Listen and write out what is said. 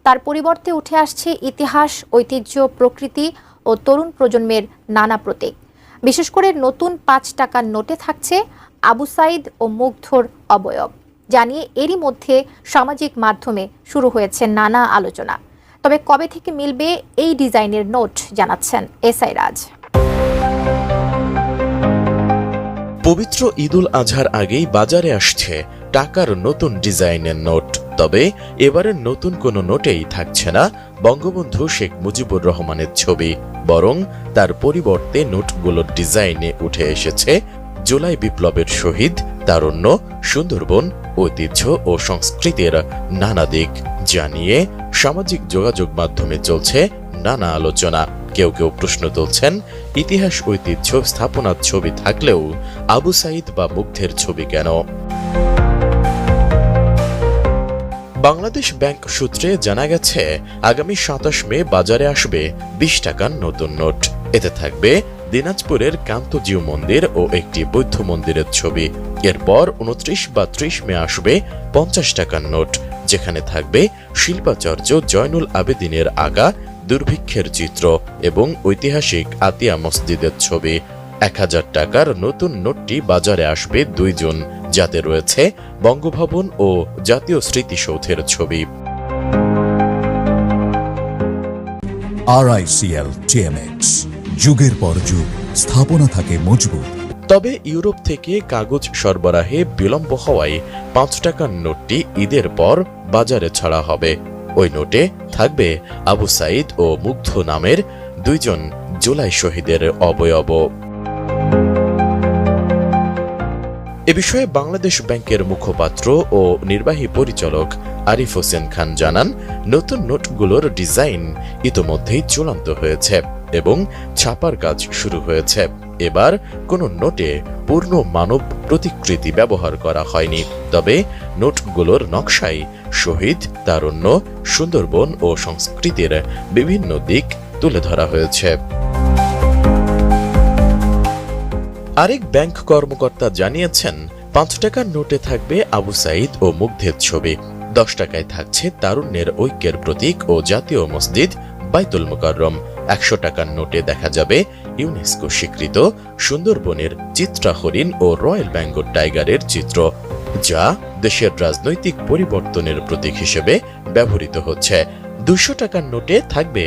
তার পরিবর্তে উঠে আসছে ইতিহাস, ঐতিহ্য, প্রকৃতি ও তরুণ প্রজন্মের নানা প্রতীক। বিশেষ করে নতুন ৫ টাকার নোটে থাকছে আবু সাঈদ ও মুগ্ধর অবয়ব, জানিয়ে এরই মধ্যে সামাজিক মাধ্যমে শুরু হয়েছে নানা আলোচনা। তবে কবে থেকে মিলবে এই ডিজাইনের নোট, জানাচ্ছেন এসআই রাজ। পবিত্র ঈদুল আজহার আগেই বাজারে আসছে টাকার নতুন ডিজাইনের নোট। তবে এবারের নতুন কোনো নোটেই থাকছে না বঙ্গবন্ধু শেখ মুজিবুর রহমানের ছবি, বরং তার পরিবর্তে নোটগুলোর ডিজাইনে উঠে এসেছে জুলাই বিপ্লবের শহীদ, তারুণ্য, সুন্দরবন, ঐতিহ্য ও সংস্কৃতির নানা দিক, জানিয়ে সামাজিক যোগাযোগ মাধ্যমে চলছে নানা আলোচনা। কেউ কেউ প্রশ্ন তুলছেন, ইতিহাস, ঐতিহ্য, স্থাপনার ছবি থাকলেও আবু সাঈদ বা মুগ্ধের ছবি কেন? বাংলাদেশ ব্যাংক সূত্রে জানা গেছে, আগামী ২৭ মে বাজারে আসবে ২০ টাকার নতুন নোট। এতে থাকবে দিনাজপুরের কান্তজিউ মন্দির ও একটি বৌদ্ধ মন্দিরের ছবি। এরপর ২৯ বা ৩০ মে আসবে ৫০ টাকার নোট, যেখানে থাকবে শিল্পাচার্য জয়নুল আবেদিনের আঁকা দুর্ভিক্ষের চিত্র এবং ঐতিহাসিক আতিয়া মসজিদের ছবি। ১০০০ টাকার নতুন নোটটি বাজারে আসবে ২ জুন, যাতে রয়েছে বঙ্গভবন ও জাতীয় স্মৃতিসৌধের ছবি। RICL TMX, যুগের পর যুগ স্থাপনা থাকে মজবুত। তবে ইউরোপ থেকে কাগজ সরবরাহে বিলম্ব হওয়ায় ৫ টাকার নোটটি ঈদের পর বাজারে ছাড়া হবে। ওই নোটে থাকবে আবু সাঈদ ও মুগ্ধ নামের ২ জন জুলাই শহীদের অবয়ব। এ বিষয়ে বাংলাদেশ ব্যাংকের মুখপাত্র ও নির্বাহী পরিচালক আরিফ হোসেন খান জানান, নতুন নোটগুলোর ডিজাইন ইতোমধ্যেই চূড়ান্ত হয়েছে এবং ছাপার কাজ শুরু হয়েছে। এবার কোনো নোটে পূর্ণ মানব প্রতিকৃতি ব্যবহার করা হয়নি, তবে নোটগুলোর নকশায় শহীদ, তারুণ্য, সুন্দরবন ও সংস্কৃতির বিভিন্ন দিক তুলে ধরা হয়েছে। আরেক ব্যাংক কর্মকর্তা জানিয়েছেন, ৫ টাকার নোটে থাকবে আবু সাঈদ ও মুগ্ধের ছবি, ১০ টাকায় থাকছে তারুণ্যের ঐক্যের প্রতীক ও জাতীয় মসজিদ বাইতুল মুকাররম, ১০০ টাকার নোটে দেখা যাবে ইউনেস্কো স্বীকৃত সুন্দরবনের চিত্রা হরিণ ও রয়্যাল বেঙ্গল টাইগারের চিত্র, যা দেশের রাজনৈতিক পরিবর্তনের প্রতীক হিসেবে ব্যবহৃত হচ্ছে। ২০০ টাকার নোটে থাকবে